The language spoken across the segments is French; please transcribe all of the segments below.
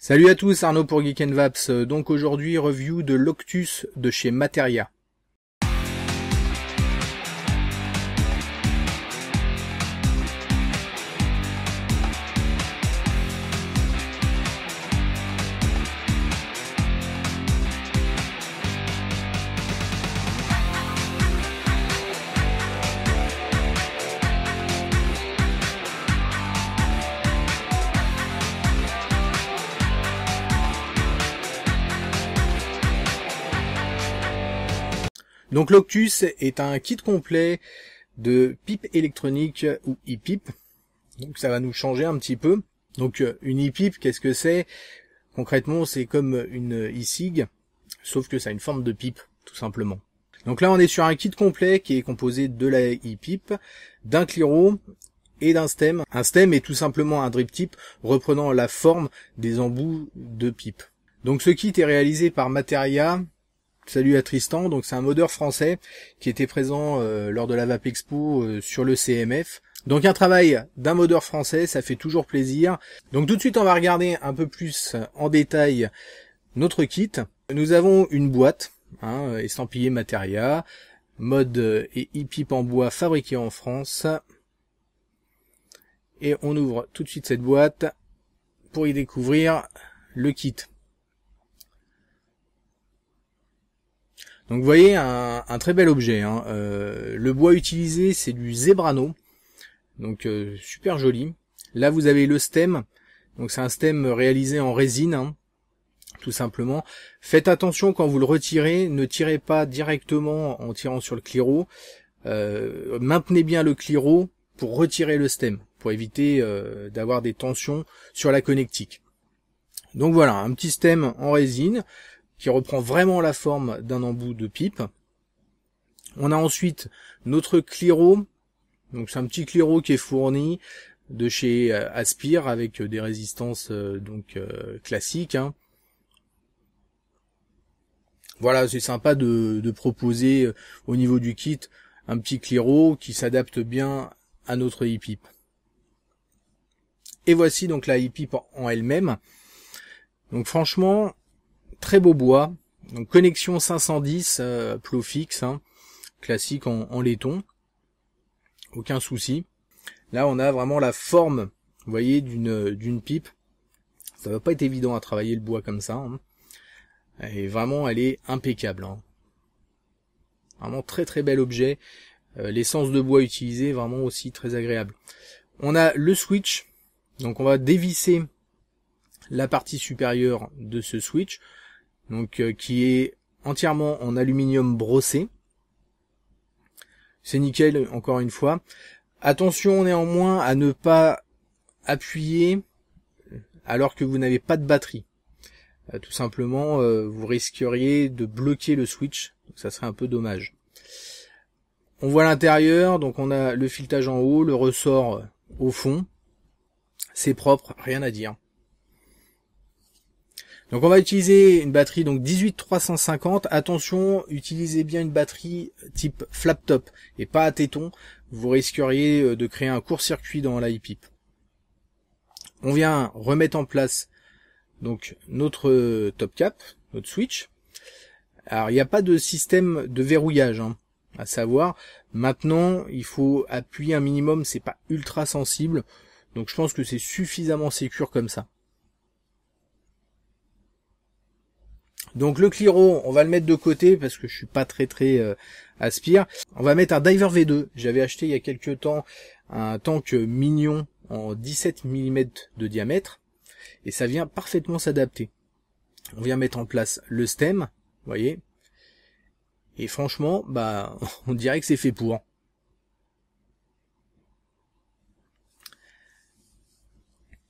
Salut à tous, Arnaud pour Geek & Vaps. Donc aujourd'hui, review de l'Octus de chez Materia. Donc l'Octus est un kit complet de pipe électronique ou e-pipe. Donc ça va nous changer un petit peu. Donc une e-pipe, qu'est-ce que c'est? Concrètement, c'est comme une e-cig, sauf que ça a une forme de pipe, tout simplement. Donc là, on est sur un kit complet qui est composé de la e-pipe, d'un cliro et d'un stem. Un stem est tout simplement un drip tip reprenant la forme des embouts de pipe. Donc ce kit est réalisé par Materia. Salut à Tristan, donc c'est un modeur français qui était présent lors de la Vape Expo sur le CMF. Donc un travail d'un modeur français, ça fait toujours plaisir. Donc tout de suite on va regarder un peu plus en détail notre kit. Nous avons une boîte, estampillée Materia, mode et e-pipe en bois fabriqué en France. Et on ouvre tout de suite cette boîte pour y découvrir le kit. Donc vous voyez un très bel objet. Le bois utilisé c'est du Zebrano, donc super joli. Là vous avez le stem, donc c'est un stem réalisé en résine, tout simplement. Faites attention quand vous le retirez, ne tirez pas directement en tirant sur le cliro. Maintenez bien le cliro pour retirer le stem, pour éviter d'avoir des tensions sur la connectique. Donc voilà, un petit stem en résine qui reprend vraiment la forme d'un embout de pipe. On a ensuite notre cliro, donc c'est un petit cliro qui est fourni de chez Aspire avec des résistances classiques. Voilà, c'est sympa de proposer au niveau du kit un petit cliro qui s'adapte bien à notre e-pipe. Et voici donc la e-pipe en elle-même. Donc franchement, très beau bois, donc connexion 510, plot fixe, classique en laiton, aucun souci. Là on a vraiment la forme, vous voyez, d'une pipe. Ça va pas être évident à travailler le bois comme ça, et vraiment elle est impeccable. Vraiment très très bel objet. L'essence de bois utilisée vraiment aussi très agréable. On a le switch, donc on va dévisser la partie supérieure de ce switch. Donc qui est entièrement en aluminium brossé. C'est nickel encore une fois. Attention néanmoins à ne pas appuyer alors que vous n'avez pas de batterie. Tout simplement vous risqueriez de bloquer le switch, donc ça serait un peu dommage. On voit l'intérieur, donc on a le filetage en haut, le ressort au fond. C'est propre, rien à dire. Donc on va utiliser une batterie donc 18350. Attention, utilisez bien une batterie type flap top et pas à téton. Vous risqueriez de créer un court-circuit dans la e-pipe. On vient remettre en place donc notre top cap, notre switch. Alors il n'y a pas de système de verrouillage, à savoir. Maintenant, il faut appuyer un minimum, c'est pas ultra sensible. Donc je pense que c'est suffisamment sécure comme ça. Donc le cliro, on va le mettre de côté parce que je suis pas très Aspire. On va mettre un Diver V2. J'avais acheté il y a quelques temps un tank mignon en 17 mm de diamètre et ça vient parfaitement s'adapter. On vient mettre en place le stem, vous voyez. Et franchement, on dirait que c'est fait pour.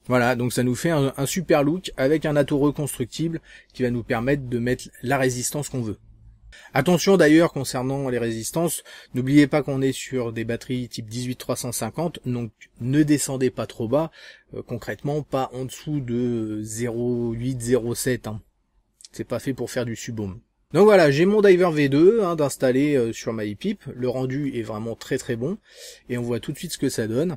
Voilà, donc ça nous fait un super look avec un atout reconstructible qui va nous permettre de mettre la résistance qu'on veut. Attention d'ailleurs concernant les résistances, n'oubliez pas qu'on est sur des batteries type 18350, donc ne descendez pas trop bas, concrètement pas en dessous de 0,8-0,7. C'est pas fait pour faire du sub-ohm. Donc voilà, j'ai mon Diver V2 d'installer sur ma e-pipe, le rendu est vraiment très très bon, et on voit tout de suite ce que ça donne.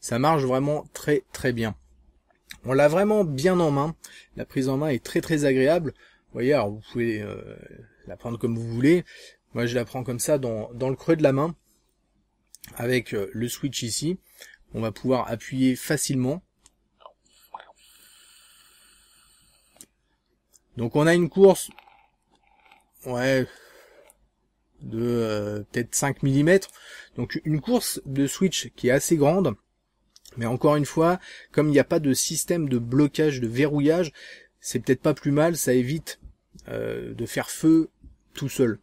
Ça marche vraiment très très bien. On l'a vraiment bien en main. La prise en main est très très agréable. Vous voyez, alors vous pouvez la prendre comme vous voulez. Moi je la prends comme ça dans le creux de la main. Avec le switch ici. On va pouvoir appuyer facilement. Donc on a une course ouais, de peut-être 5 mm. Donc une course de switch qui est assez grande. Mais encore une fois, comme il n'y a pas de système de blocage, de verrouillage, c'est peut-être pas plus mal, ça évite de faire feu tout seul.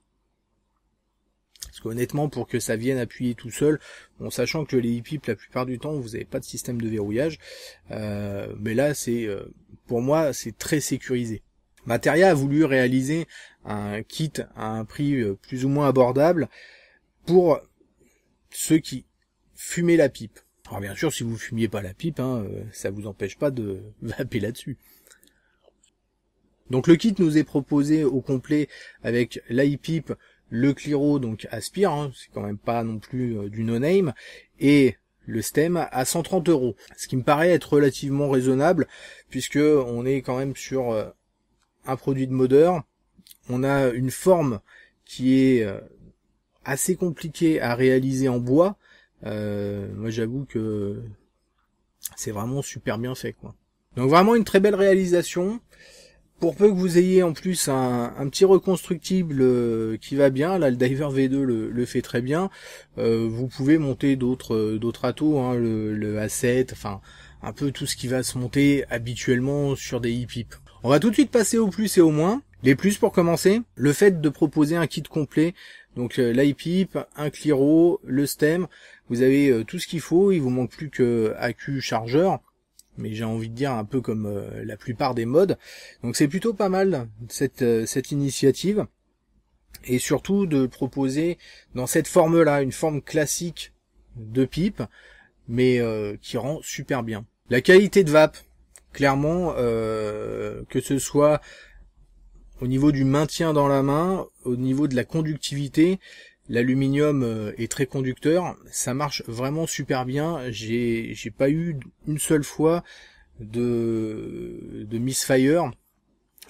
Parce qu'honnêtement, pour que ça vienne appuyer tout seul, bon, sachant que les e-pips, la plupart du temps, vous n'avez pas de système de verrouillage, mais là, c'est pour moi, c'est très sécurisé. Materia a voulu réaliser un kit à un prix plus ou moins abordable pour ceux qui fumaient la pipe. Alors bien sûr, si vous fumiez pas la pipe, ça vous empêche pas de vaper là-dessus. Donc le kit nous est proposé au complet avec l'iPip, le Cliro, donc Aspire, c'est quand même pas non plus du no-name, et le stem à 130 €. Ce qui me paraît être relativement raisonnable, puisque on est quand même sur un produit de modeur. On a une forme qui est assez compliquée à réaliser en bois. Moi j'avoue que c'est vraiment super bien fait, quoi. Donc vraiment une très belle réalisation. Pour peu que vous ayez en plus un petit reconstructible qui va bien, là le Diver V2 le fait très bien. Vous pouvez monter d'autres atos, le A7, enfin un peu tout ce qui va se monter habituellement sur des e-pips. On va tout de suite passer au plus et au moins. Les plus pour commencer, le fait de proposer un kit complet, donc l'iPip, un Cliro, le stem, vous avez tout ce qu'il faut, il vous manque plus que accu, chargeur, mais j'ai envie de dire un peu comme la plupart des mods. Donc c'est plutôt pas mal cette initiative, et surtout de proposer dans cette forme-là, une forme classique de pipe, mais qui rend super bien. La qualité de vape, clairement, que ce soit au niveau du maintien dans la main, au niveau de la conductivité, l'aluminium est très conducteur, ça marche vraiment super bien. J'ai pas eu une seule fois de misfire,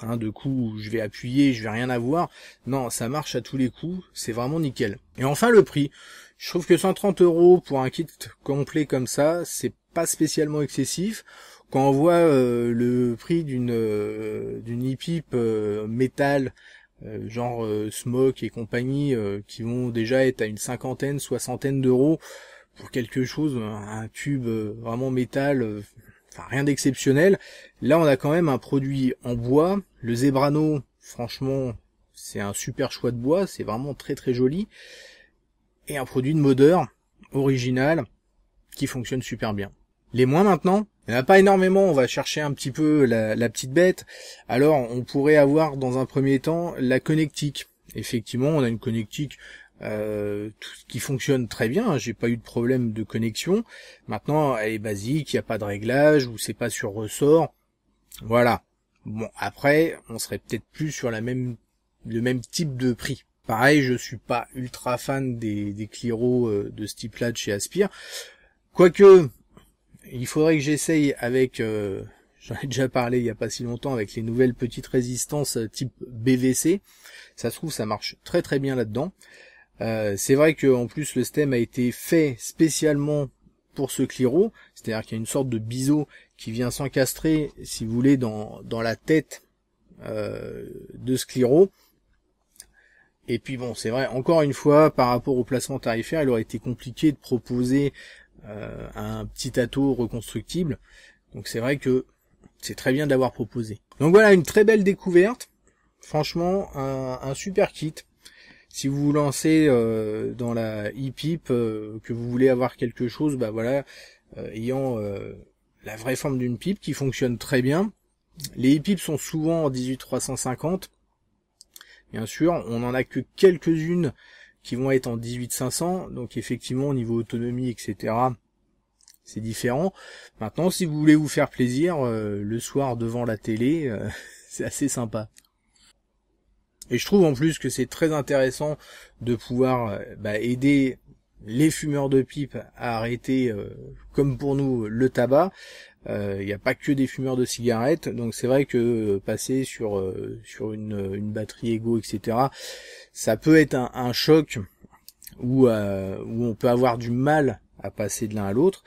de coups où je vais appuyer, je vais rien avoir. Non, ça marche à tous les coups, c'est vraiment nickel. Et enfin le prix, je trouve que 130 € pour un kit complet comme ça, c'est pas spécialement excessif. Quand on voit le prix d'une e-pipe métal, genre Smoke et compagnie, qui vont déjà être à une cinquantaine, soixantaine d'euros pour quelque chose, un tube vraiment métal, enfin rien d'exceptionnel. Là on a quand même un produit en bois. Le Zebrano, franchement, c'est un super choix de bois, c'est vraiment très très joli. Et un produit de modeur original qui fonctionne super bien. Les moins maintenant, il n'y en a pas énormément, on va chercher un petit peu la petite bête. Alors on pourrait avoir dans un premier temps la connectique. Effectivement, on a une connectique qui fonctionne très bien, j'ai pas eu de problème de connexion. Maintenant, elle est basique, il n'y a pas de réglage, ou c'est pas sur ressort. Voilà. Bon, après, on serait peut-être plus sur le même type de prix. Pareil, je suis pas ultra fan des Cliro de ce type-là de chez Aspire. Quoique, il faudrait que j'essaye avec, j'en ai déjà parlé il y a pas si longtemps, avec les nouvelles petites résistances type BVC. Ça se trouve, ça marche très très bien là-dedans. C'est vrai que en plus le stem a été fait spécialement pour ce Cliro, c'est-à-dire qu'il y a une sorte de biseau qui vient s'encastrer, si vous voulez, dans la tête de ce Cliro. Et puis bon, c'est vrai, encore une fois, par rapport au placement tarifaire, il aurait été compliqué de proposer un petit ato reconstructible. Donc c'est vrai que c'est très bien de l'avoir proposé. Donc voilà, une très belle découverte. Franchement, un super kit. Si vous vous lancez dans la e-pipe, que vous voulez avoir quelque chose, bah voilà, ayant la vraie forme d'une pipe qui fonctionne très bien. Les e-pipes sont souvent en 18350. Bien sûr, on en a que quelques-unes qui vont être en 18500, donc effectivement au niveau autonomie, etc., c'est différent. Maintenant, si vous voulez vous faire plaisir le soir devant la télé, c'est assez sympa. Et je trouve en plus que c'est très intéressant de pouvoir aider les fumeurs de pipe à arrêter, comme pour nous, le tabac. Il n'y a pas que des fumeurs de cigarettes, donc c'est vrai que passer sur une batterie Ego, etc., ça peut être un choc où on peut avoir du mal à passer de l'un à l'autre.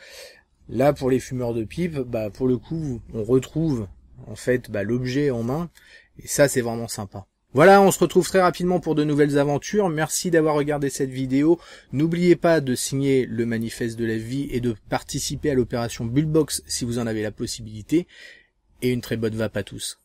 Là, pour les fumeurs de pipe, bah pour le coup, on retrouve en fait l'objet en main, et ça c'est vraiment sympa. Voilà, on se retrouve très rapidement pour de nouvelles aventures. Merci d'avoir regardé cette vidéo. N'oubliez pas de signer le manifeste de la vie et de participer à l'opération Bullbox si vous en avez la possibilité. Et une très bonne vape à tous.